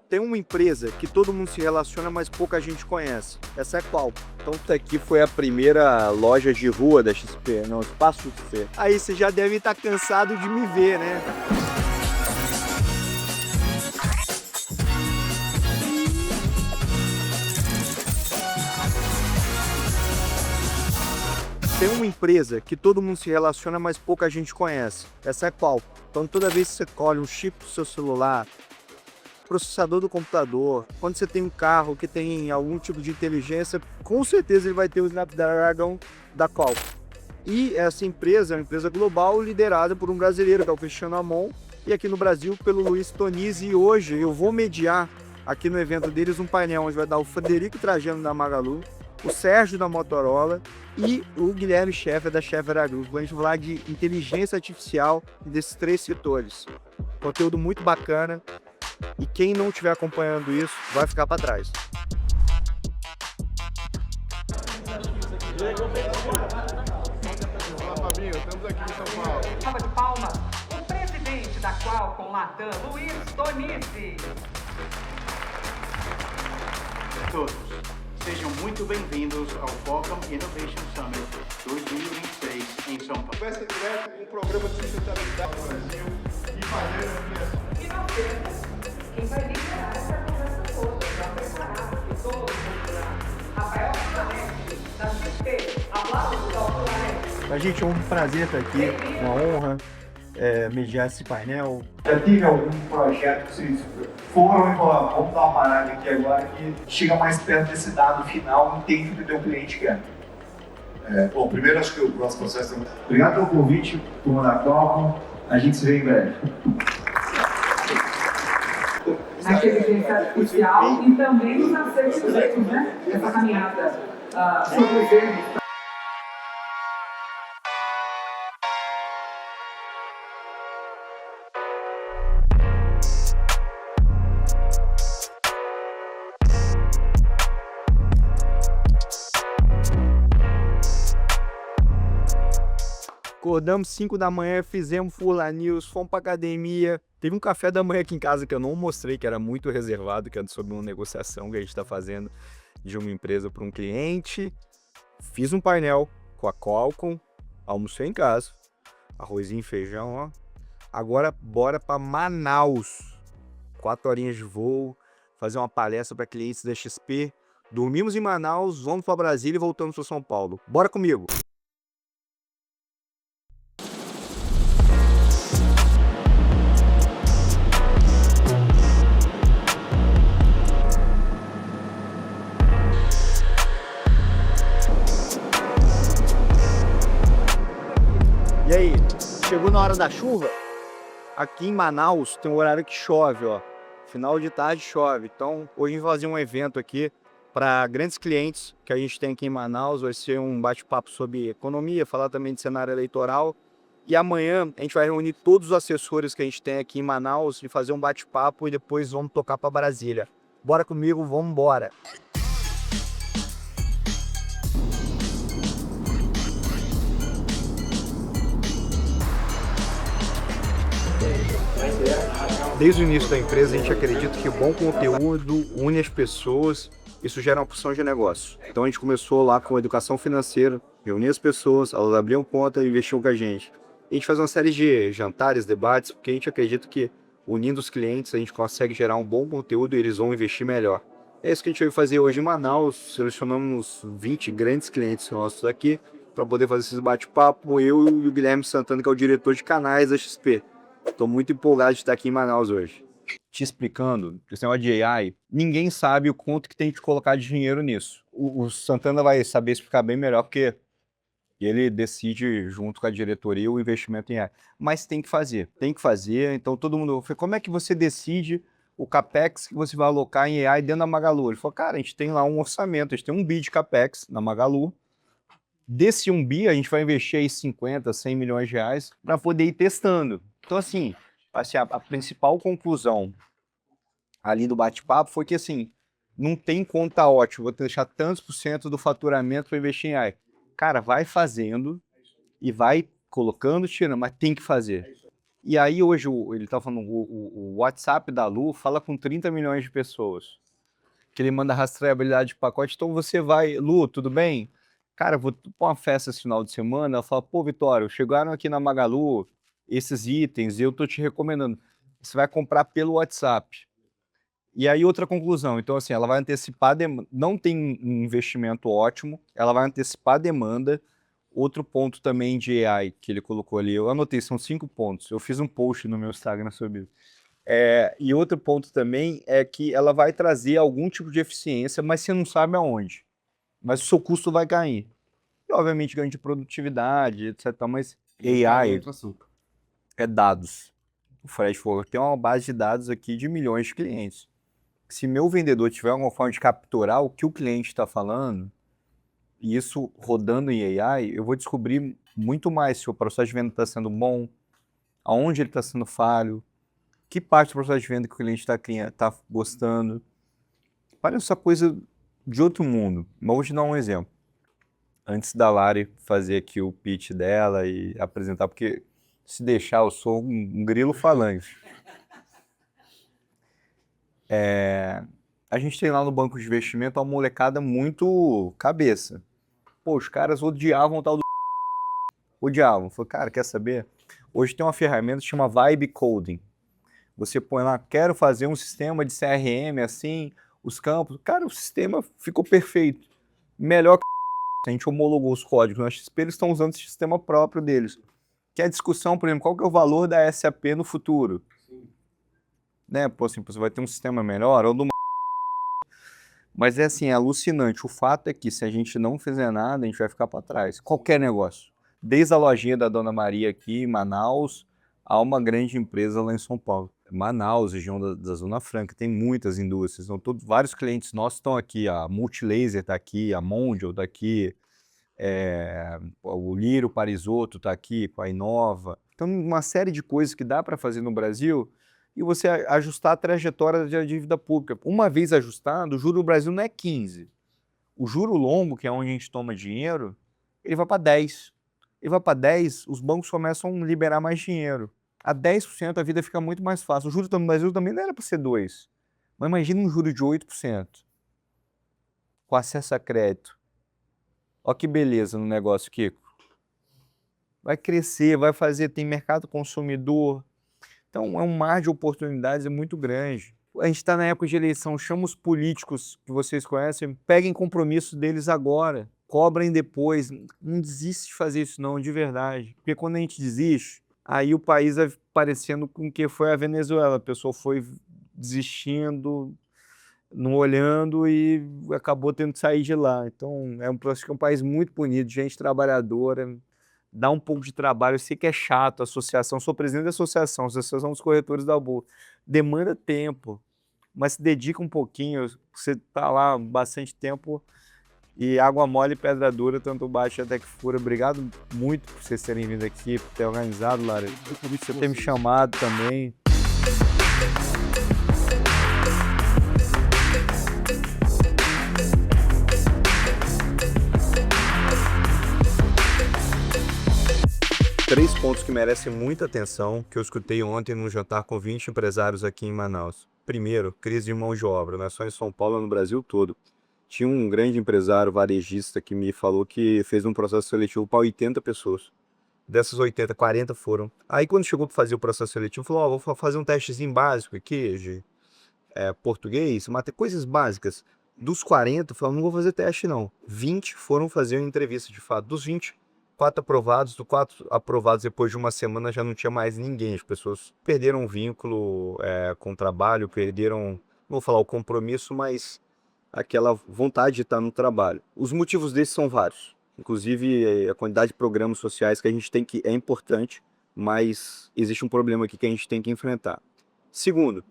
Tem uma empresa que todo mundo se relaciona, mas pouca gente conhece. Essa é qual? Então, isso aqui foi a primeira loja de rua da XP, não, Espaço XP. Aí você já deve estar cansado de me ver, né? Tem uma empresa que todo mundo se relaciona, mas pouca gente conhece. Essa é qual? Então, toda vez que você colhe um chip do seu celular, processador do computador, quando você tem um carro que tem algum tipo de inteligência, com certeza ele vai ter o Snapdragon da Qualcomm. E essa empresa é uma empresa global liderada por um brasileiro, que é o Cristiano Amon, e aqui no Brasil pelo Luiz Tonizzi. E hoje eu vou mediar aqui no evento deles um painel onde vai dar o Frederico Trajano da Magalu, o Sérgio da Motorola e o Guilherme Scheffer da Scheffer Group. A gente vai falar de inteligência artificial desses três setores. Conteúdo muito bacana. E quem não estiver acompanhando isso vai ficar para trás. Olá, Fabinho, estamos aqui em São Paulo. Salva de palmas, o presidente da Qualcomm Latam, Luiz Tonizzi. Todos, sejam muito bem-vindos ao Qualcomm Innovation Summit 2026 em São Paulo. Conversa direta com um programa de sustentabilidade no Brasil e fazendo ampliação. E nós temos quem vai liderar essa conversa toda, já preparado, que todo mundo lá. Rafael Planete, da XP, aplausos ao Planete. Mas, gente, é um prazer estar aqui, uma honra mediar esse painel. Já teve algum projeto que vocês foram e falaram, vamos dar uma parada aqui agora que chega mais perto desse dado final, entende o que o teu cliente quer? Bom, primeiro acho que o nosso processo é muito... Obrigado pelo convite, turma da Qualcomm. A gente se vê em breve. Na inteligência artificial e também nos acertos direitos, né? Essa caminhada sobre os erros. Acordamos 5 da manhã, fizemos Fula News, fomos pra academia. Teve um café da manhã aqui em casa que eu não mostrei, que era muito reservado, que era sobre uma negociação que a gente está fazendo de uma empresa para um cliente. Fiz um painel com a Qualcomm, almocei em casa, arrozinho e feijão, ó. Agora bora para Manaus, 4 horinhas de voo, fazer uma palestra para clientes da XP. Dormimos em Manaus, vamos para Brasília e voltamos para São Paulo. Bora comigo! E aí, chegou na hora da chuva? Aqui em Manaus tem um horário que chove, ó. Final de tarde chove. Então, hoje a gente vai fazer um evento aqui para grandes clientes que a gente tem aqui em Manaus. Vai ser um bate-papo sobre economia, falar também de cenário eleitoral. E amanhã a gente vai reunir todos os assessores que a gente tem aqui em Manaus e fazer um bate-papo e depois vamos tocar para Brasília. Bora comigo, vamos embora! Desde o início da empresa, a gente acredita que o bom conteúdo une as pessoas, isso gera uma opção de negócio. Então a gente começou lá com educação financeira, reunir as pessoas, elas abriam conta e investiam com a gente. A gente faz uma série de jantares, debates, porque a gente acredita que unindo os clientes a gente consegue gerar um bom conteúdo e eles vão investir melhor. É isso que a gente vai fazer hoje em Manaus, selecionamos 20 grandes clientes nossos aqui para poder fazer esse bate-papo, eu e o Guilherme Santana, que é o diretor de canais da XP. Estou muito empolgado de estar aqui em Manaus hoje. Te explicando, esse negócio de AI, ninguém sabe o quanto que tem que colocar de dinheiro nisso. O Santana vai saber explicar bem melhor, porque ele decide, junto com a diretoria, o investimento em AI. Mas tem que fazer. Então todo mundo... Como é que você decide o CAPEX que você vai alocar em AI dentro da Magalu? Ele falou, cara, a gente tem lá um orçamento, a gente tem 1 bi de CAPEX na Magalu. Desse 1 bi, a gente vai investir aí 50, 100 milhões de reais para poder ir testando. Então, assim a principal conclusão ali do bate-papo foi que, assim, não tem conta ótima, vou deixar tantos por cento do faturamento para investir em AI. Cara, vai fazendo e vai colocando, tirando, mas tem que fazer. E aí hoje ele tá falando, o WhatsApp da Lu fala com 30 milhões de pessoas. Que ele manda rastreabilidade de pacote. Então você vai, Lu, tudo bem? Cara, vou pra uma festa esse final de semana. Ela fala, pô, Vitório, chegaram aqui na Magalu esses itens e eu tô te recomendando. Você vai comprar pelo WhatsApp. E aí outra conclusão. Então assim, ela vai antecipar a demanda. Não tem um investimento ótimo. Ela vai antecipar a demanda. Outro ponto também de AI que ele colocou ali, eu anotei, são 5 pontos. Eu fiz um post no meu Instagram sobre isso. E outro ponto também é que ela vai trazer algum tipo de eficiência, mas você não sabe aonde. Mas o seu custo vai cair. E, obviamente, ganho de produtividade, etc. Mas AI Outro assunto. é dados. O Fred falou, tem uma base de dados aqui de milhões de clientes. Se meu vendedor tiver alguma forma de capturar o que o cliente está falando, e isso rodando em AI, eu vou descobrir muito mais se o processo de venda está sendo bom, aonde ele está sendo falho, que parte do processo de venda que o cliente está gostando. Parece essa coisa de outro mundo. Mas vou te dar um exemplo. Antes da Lari fazer aqui o pitch dela e apresentar, porque se deixar eu sou um grilo falante. A gente tem lá no banco de investimento uma molecada muito cabeça. Pô, os caras odiavam o tal do... Odiavam. Falei, cara, quer saber? Hoje tem uma ferramenta que chama Vibe Coding. Você põe lá, quero fazer um sistema de CRM assim, os campos. Cara, o sistema ficou perfeito. Melhor que a gente homologou os códigos na XP, eles estão usando esse sistema próprio deles. Que é a discussão, por exemplo, qual que é o valor da SAP no futuro? Né? Pô, assim, você vai ter um sistema melhor ou do... Mas é assim, é alucinante. O fato é que se a gente não fizer nada, a gente vai ficar para trás. Qualquer negócio. Desde a lojinha da Dona Maria aqui em Manaus, a uma grande empresa lá em São Paulo. Manaus, região da Zona Franca, tem muitas indústrias. Então, vários clientes nossos estão aqui. A Multilaser está aqui, a Mondial está aqui, o Liro Parisotto está aqui, com a Inova. Então, uma série de coisas que dá para fazer no Brasil e você ajustar a trajetória da dívida pública. Uma vez ajustado, o juro do Brasil não é 15. O juro longo, que é onde a gente toma dinheiro, ele vai para 10. Ele vai para 10, os bancos começam a liberar mais dinheiro. A 10% a vida fica muito mais fácil. O juro no Brasil também não era para ser 2. Mas imagina um juro de 8%. Com acesso a crédito. Olha que beleza no negócio, Kiko. Vai crescer, vai fazer, tem mercado consumidor. Então é um mar de oportunidades muito grande. A gente está na época de eleição, chama os políticos que vocês conhecem, peguem compromisso deles agora, cobrem depois. Não desiste de fazer isso não, de verdade. Porque quando a gente desiste, aí o país vai parecendo com o que foi a Venezuela. A pessoa foi desistindo, não olhando e acabou tendo que sair de lá. Então acho que é um país muito bonito, gente trabalhadora, dá um pouco de trabalho. Eu sei que é chato, associação, sou presidente da Associação dos Corretores da Bolsa. Demanda tempo, mas se dedica um pouquinho, você está lá bastante tempo e água mole e pedra dura, tanto baixa até que fura. Obrigado muito por vocês terem vindo aqui, por ter organizado, Lara, por você ter me chamado também. Três pontos que merecem muita atenção, que eu escutei ontem num jantar com 20 empresários aqui em Manaus. Primeiro, crise de mão de obra, não é só em São Paulo, no Brasil todo. Tinha um grande empresário varejista que me falou que fez um processo seletivo para 80 pessoas. Dessas 80, 40 foram. Aí quando chegou para fazer o processo seletivo, falou, vou fazer um testezinho básico aqui, de português, coisas básicas. Dos 40, falou, não vou fazer teste não. 20 foram fazer uma entrevista de fato. Dos 20, 4 aprovados, dos 4 aprovados depois de uma semana já não tinha mais ninguém. As pessoas perderam o vínculo com o trabalho, perderam, não vou falar o compromisso, mas aquela vontade de estar no trabalho. Os motivos desses são vários. Inclusive a quantidade de programas sociais que a gente tem que é importante, mas existe um problema aqui que a gente tem que enfrentar. Segundo,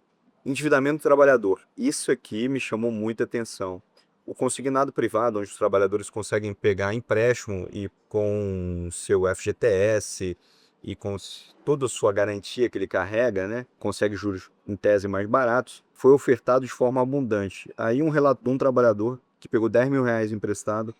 endividamento do trabalhador. Isso aqui me chamou muita atenção. O consignado privado, onde os trabalhadores conseguem pegar empréstimo e com seu FGTS e com toda a sua garantia que ele carrega, né, consegue juros em tese mais baratos, foi ofertado de forma abundante. Aí um relato de um trabalhador que pegou 10 mil reais emprestado,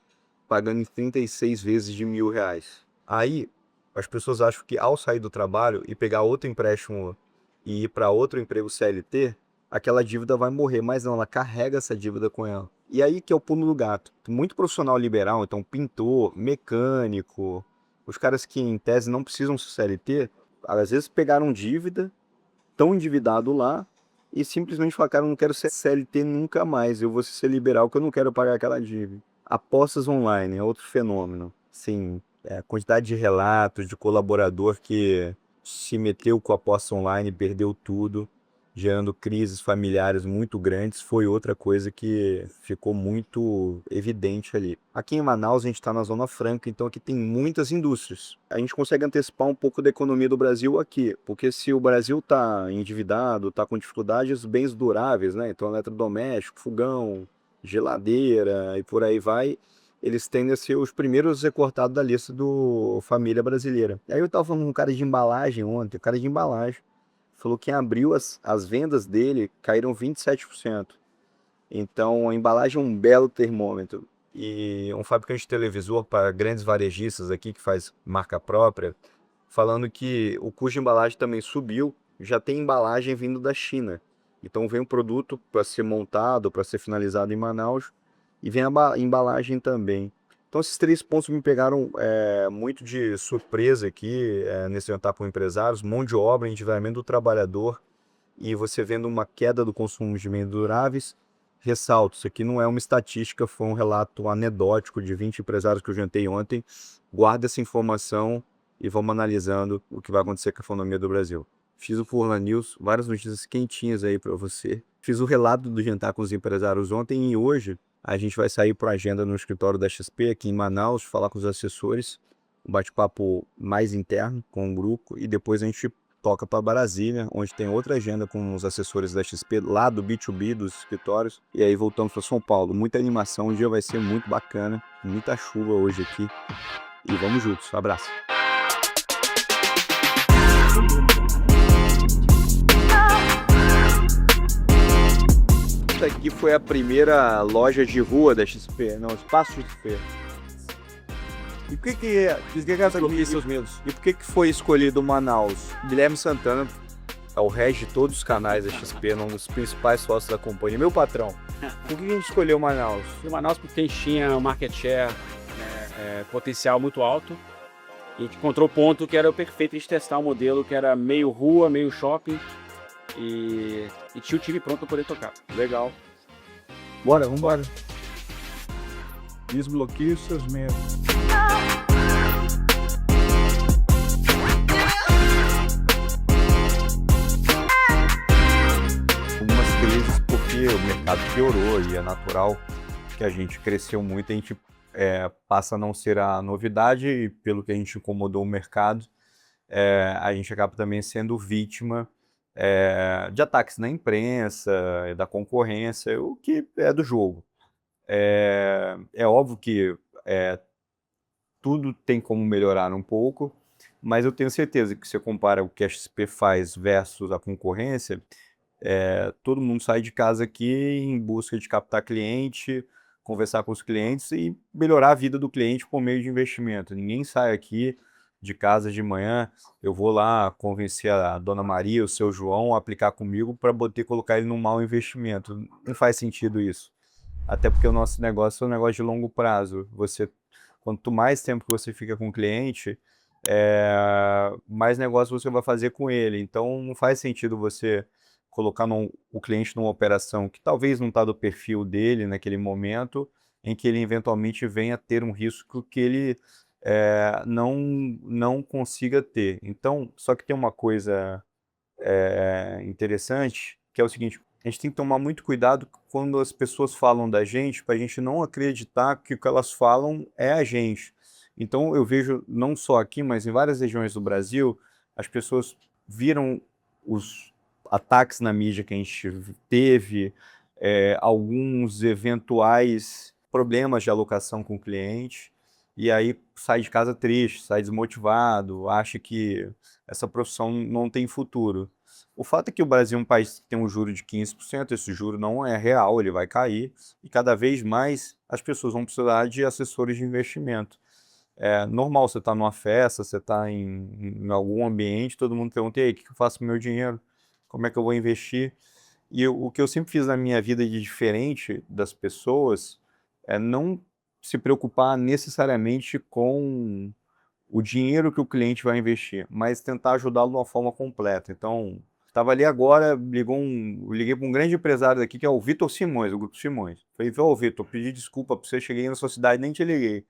pagando em 36 vezes de R$1.000. Aí As pessoas acham que ao sair do trabalho e pegar outro empréstimo e ir para outro emprego CLT, aquela dívida vai morrer, mas não, ela carrega essa dívida com ela. E aí que é o pulo do gato. Muito profissional liberal, então pintor, mecânico, os caras que em tese não precisam ser CLT, às vezes pegaram dívida, estão endividados lá e simplesmente falaram, cara, eu não quero ser CLT nunca mais, eu vou ser liberal que eu não quero pagar aquela dívida. Apostas online é outro fenômeno. Sim, a quantidade de relatos de colaborador que se meteu com a aposta online, perdeu tudo, gerando crises familiares muito grandes, foi outra coisa que ficou muito evidente ali. Aqui em Manaus a gente está na Zona Franca, então aqui tem muitas indústrias. A gente consegue antecipar um pouco da economia do Brasil aqui, porque se o Brasil está endividado, está com dificuldades, bens duráveis, né? Então eletrodoméstico, fogão, geladeira e por aí vai, eles tendem a ser os primeiros a ser cortados da lista do Família Brasileira. Aí eu estava falando com um cara de embalagem ontem, o cara de embalagem falou que em abril as vendas dele caíram 27%. Então a embalagem é um belo termômetro. E um fabricante de televisor para grandes varejistas aqui que faz marca própria, falando que o custo de embalagem também subiu, já tem embalagem vindo da China. Então vem um produto para ser montado, para ser finalizado em Manaus, e vem a embalagem também. Então esses 3 pontos me pegaram muito de surpresa aqui, nesse jantar com empresários, mão de obra, endividamento do trabalhador, e você vendo uma queda do consumo de bens duráveis. Ressalto, isso aqui não é uma estatística, foi um relato anedótico de 20 empresários que eu jantei ontem. Guarda essa informação e vamos analisando o que vai acontecer com a economia do Brasil. Fiz o Furlan News, várias notícias quentinhas aí para você. Fiz o relato do jantar com os empresários ontem e hoje a gente vai sair para a agenda no escritório da XP aqui em Manaus, falar com os assessores, um bate-papo mais interno com o grupo e depois a gente toca para Brasília, onde tem outra agenda com os assessores da XP lá do B2B dos escritórios e aí voltamos para São Paulo. Muita animação, o dia vai ser muito bacana, muita chuva hoje aqui e vamos juntos. Abraço. Essa aqui foi a primeira loja de rua da XP, não, espaço XP. E por que é seus medos? E por que foi escolhido Manaus? Guilherme Santana é o head de todos os canais da XP, um dos principais sócios da companhia, meu patrão. Por que a gente escolheu Manaus? Manaus porque a gente tinha um market share, potencial muito alto. E a gente encontrou o ponto que era o perfeito de testar um modelo que era meio rua, meio shopping. E tinha o time pronto para poder tocar. Legal. Bora, vambora. Desbloqueie os seus medos. Algumas crises porque o mercado piorou e é natural que a gente cresceu muito, a gente passa a não ser a novidade e pelo que a gente incomodou o mercado, a gente acaba também sendo vítima de ataques na imprensa, da concorrência, o que é do jogo. É óbvio que tudo tem como melhorar um pouco, mas eu tenho certeza que se você compara o que a XP faz versus a concorrência, todo mundo sai de casa aqui em busca de captar cliente, conversar com os clientes e melhorar a vida do cliente por meio de investimento. Ninguém sai aqui de casa de manhã, eu vou lá convencer a Dona Maria, o seu João a aplicar comigo para poder colocar ele num mau investimento. Não faz sentido isso. Até porque o nosso negócio é um negócio de longo prazo. Quanto mais tempo que você fica com o cliente, mais negócio você vai fazer com ele. Então não faz sentido você colocar o cliente numa operação que talvez não está do perfil dele naquele momento, em que ele eventualmente venha ter um risco que ele não consiga ter. Então, só que tem uma coisa interessante, que é o seguinte, a gente tem que tomar muito cuidado quando as pessoas falam da gente, para a gente não acreditar que o que elas falam é a gente. Então, eu vejo, não só aqui, mas em várias regiões do Brasil, as pessoas viram os ataques na mídia que a gente teve, alguns eventuais problemas de alocação com o cliente, e aí sai de casa triste, sai desmotivado, acha que essa profissão não tem futuro. O fato é que o Brasil é um país que tem um juro de 15%, esse juro não é real, ele vai cair, e cada vez mais as pessoas vão precisar de assessores de investimento. É normal, você tá numa festa, você tá em algum ambiente, todo mundo pergunta, e aí, o que eu faço com o meu dinheiro? Como é que eu vou investir? E o que eu sempre fiz na minha vida de diferente das pessoas é não se preocupar necessariamente com o dinheiro que o cliente vai investir, mas tentar ajudá-lo de uma forma completa. Então, estava ali agora, liguei para um grande empresário daqui, que é o Vitor Simões, do Grupo Simões. Falei, ô Vitor, pedi desculpa para você, cheguei na sua cidade, nem te liguei.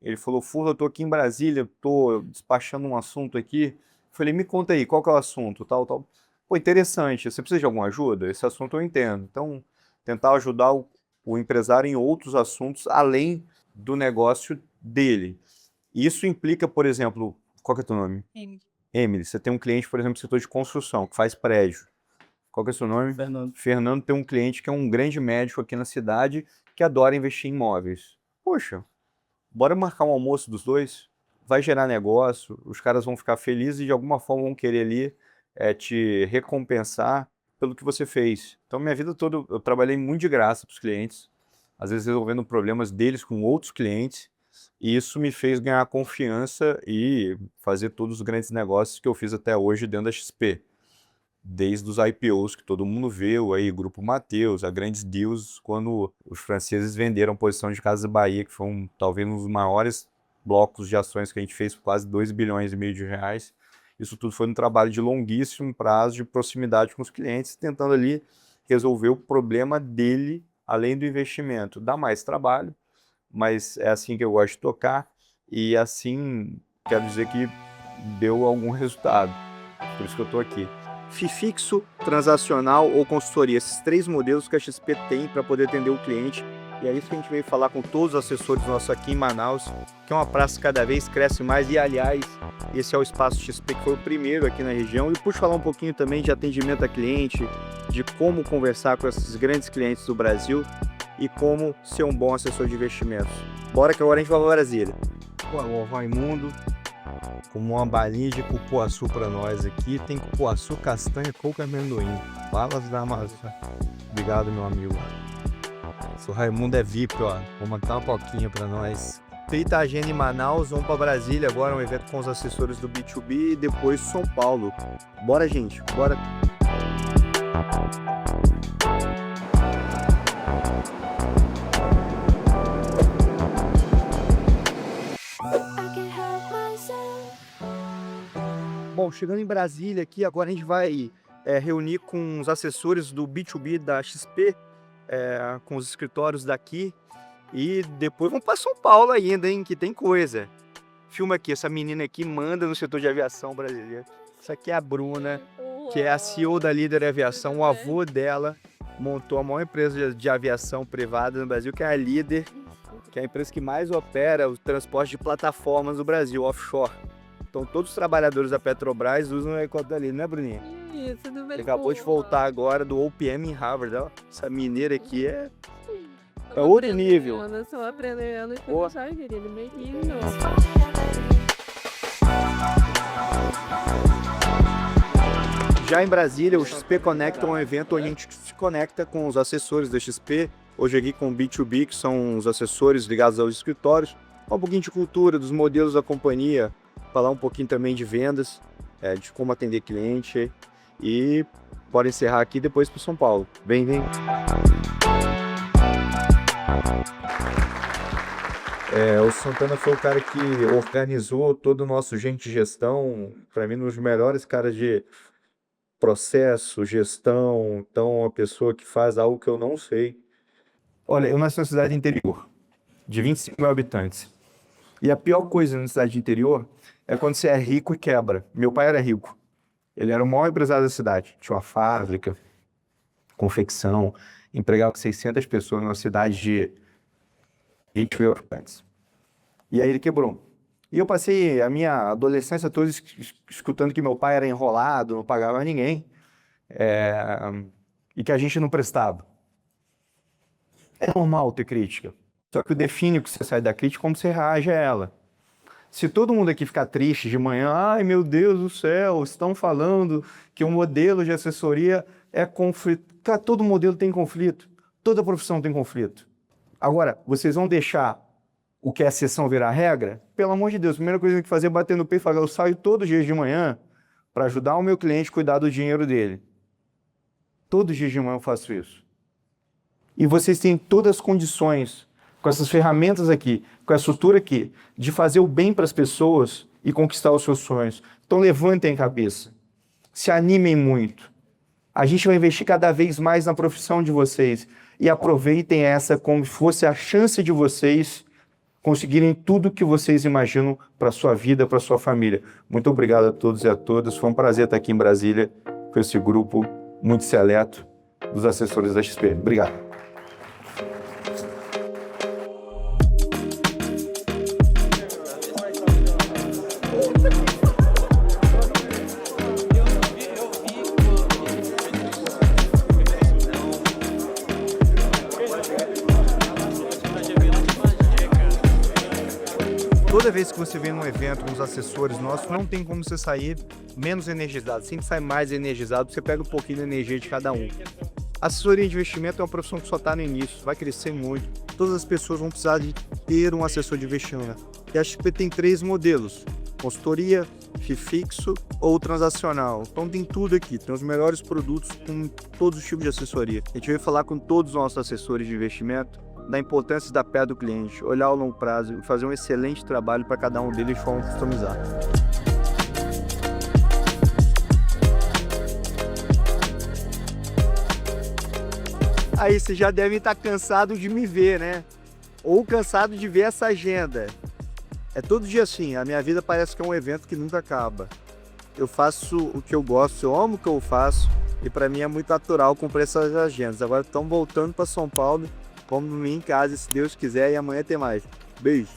Ele falou, Furla, eu tô aqui em Brasília, tô despachando um assunto aqui. Falei, me conta aí, qual que é o assunto, tal, tal. Pô, interessante, você precisa de alguma ajuda? Esse assunto eu entendo. Então, tentar ajudar o empresário em outros assuntos, além do negócio dele. Isso implica, por exemplo, qual que é o teu nome? Emily, você tem um cliente, por exemplo, do setor de construção, que faz prédio. Qual que é o seu nome? Fernando. Fernando tem um cliente que é um grande médico aqui na cidade que adora investir em imóveis. Poxa, bora marcar um almoço dos dois? Vai gerar negócio, os caras vão ficar felizes e de alguma forma vão querer ali te recompensar pelo que você fez. Então, minha vida toda eu trabalhei muito de graça para os clientes, às vezes resolvendo problemas deles com outros clientes, e isso me fez ganhar confiança e fazer todos os grandes negócios que eu fiz até hoje dentro da XP. Desde os IPOs que todo mundo viu, aí Grupo Mateus, a grandes deals, quando os franceses venderam posição de Casas Bahia, que foi talvez um dos maiores blocos de ações que a gente fez, por quase 2,5 bilhões de reais. Isso tudo foi um trabalho de longuíssimo prazo, de proximidade com os clientes, tentando ali resolver o problema dele, além do investimento. Dá mais trabalho, mas é assim que eu gosto de tocar e assim quero dizer que deu algum resultado. Por isso que eu estou aqui. FII fixo, transacional ou consultoria, esses 3 modelos que a XP tem para poder atender o cliente. E é isso que a gente veio falar com todos os assessores nossos aqui em Manaus, que é uma praça que cada vez cresce mais. E, aliás, esse é o Espaço XP, que foi o primeiro aqui na região. E por falar um pouquinho também de atendimento a cliente, de como conversar com esses grandes clientes do Brasil e como ser um bom assessor de investimentos. Bora que agora a gente vai para Brasília. O Raimundo, como uma balinha de cupuaçu para nós aqui. Tem cupuaçu, castanha, coco e amendoim. Balas da Amazônia. Obrigado, meu amigo. O Raimundo é VIP, ó. Vou mandar uma coquinha para nós. Feita a agenda em Manaus, vamos para Brasília agora, um evento com os assessores do B2B e depois São Paulo. Bora, gente, bora. Bom, chegando em Brasília aqui, agora a gente vai reunir com os assessores do B2B da XP, com os escritórios daqui, e depois vamos para São Paulo ainda, hein, que tem coisa. Filma aqui, essa menina aqui manda no setor de aviação brasileiro. Essa aqui é a Bruna, que é a CEO da Líder Aviação. O avô dela montou a maior empresa de aviação privada no Brasil, que é a Líder, que é a empresa que mais opera o transporte de plataformas no Brasil, offshore. Então todos os trabalhadores da Petrobras usam o helicóptero da Líder, né, Bruninha? Isso, tudo bem. Ele acabou de voltar agora do OPM em Harvard, ó. Essa mineira aqui é outro nível. Eu estou aprendendo e Boa. sabe, querido, bem-vindo. Já em Brasília, o XP Conecta é um evento onde a gente se conecta com os assessores da XP. Hoje aqui com o B2B, que são os assessores ligados aos escritórios. Um pouquinho de cultura, dos modelos da companhia. Falar um pouquinho também de vendas, de como atender cliente. E bora encerrar aqui depois para São Paulo. Vem. O Santana foi o cara que organizou todo o nosso Gente Gestão. Para mim, um dos melhores caras de processo, gestão. Então, uma pessoa que faz algo que eu não sei. Olha, eu nasci numa cidade interior, de 25 mil habitantes. E a pior coisa na cidade interior é quando você é rico e quebra. Meu pai era rico. Ele era o maior empresário da cidade. Tinha uma fábrica, confecção, empregava 600 pessoas numa cidade de 20 mil habitantes. E aí ele quebrou. E eu passei a minha adolescência toda escutando que meu pai era enrolado, não pagava ninguém, e que a gente não prestava. É normal ter crítica. Só que o define o que você sai da crítica como você reage a ela. Se todo mundo aqui ficar triste de manhã, ai meu Deus do céu, estão falando que o modelo de assessoria é conflito. Cara, todo modelo tem conflito. Toda profissão tem conflito. Agora, vocês vão deixar o que é exceção virar regra? Pelo amor de Deus, a primeira coisa que eu tenho que fazer é bater no peito e falar, eu saio todos os dias de manhã para ajudar o meu cliente a cuidar do dinheiro dele. Todos os dias de manhã eu faço isso. E vocês têm todas as condições, com essas ferramentas aqui, com essa estrutura aqui, de fazer o bem para as pessoas e conquistar os seus sonhos. Então levantem a cabeça, se animem muito. A gente vai investir cada vez mais na profissão de vocês e aproveitem essa como se fosse a chance de vocês conseguirem tudo que vocês imaginam para a sua vida, para a sua família. Muito obrigado a todos e a todas. Foi um prazer estar aqui em Brasília com esse grupo muito seleto dos assessores da XP. Obrigado. Toda vez que você vem num evento com os assessores nossos, não tem como você sair menos energizado, sempre sai mais energizado, você pega um pouquinho da energia de cada um. Assessoria de investimento é uma profissão que só está no início, vai crescer muito. Todas as pessoas vão precisar de ter um assessor de investimento. E a XP tem 3 modelos: consultoria, FII fixo ou transacional. Então tem tudo aqui, tem os melhores produtos com todos os tipos de assessoria. A gente veio falar com todos os nossos assessores de investimento da importância de estar perto do cliente, olhar ao longo prazo e fazer um excelente trabalho para cada um deles de forma customizada. Aí vocês já devem estar cansados de me ver, né? Ou cansados de ver essa agenda. É todo dia assim, a minha vida parece que é um evento que nunca acaba. Eu faço o que eu gosto, eu amo o que eu faço e para mim é muito natural cumprir essas agendas. Agora estamos voltando para São Paulo. Vamos dormir em casa, se Deus quiser, e amanhã tem mais. Beijo!